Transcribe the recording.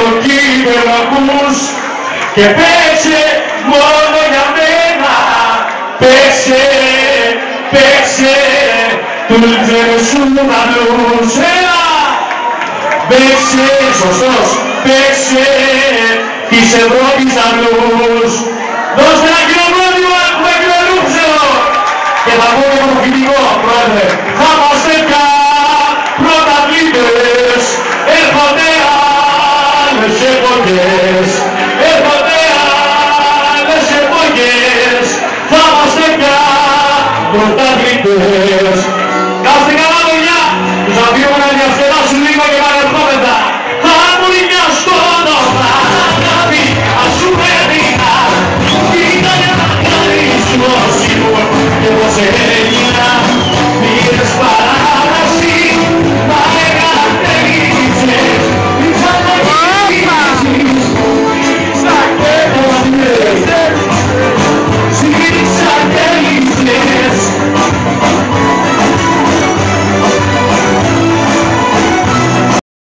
το κύπελλο ακούς και παίξε μόνο για μένα. Παίξε, παίξε τους Τζερσούμανους. Έλα! Παίξε, σωστός, παίξε της Ευρώπης αυλούς. Δώστε ένα κοινοβούλιο, έχουμε κοινωνούς εδώ. Και θα πω και το προφητικό, πρόεδρε. Θα είμαστε πια πρωταθλητές. Έρχονται άλλες εποχές. Έρχονται άλλες εποχές. Θα είμαστε πια πρωταθλητές. Κάστε καλά παιδιά. Τους αφήνουμε να διασκεδάσουν λίγο και παρερχόμετα. Χαρμονικά στο όνομα. Αγάπη, ας σου πέρινα. Ήταν για να κάνεις το σίγουρο. Και πως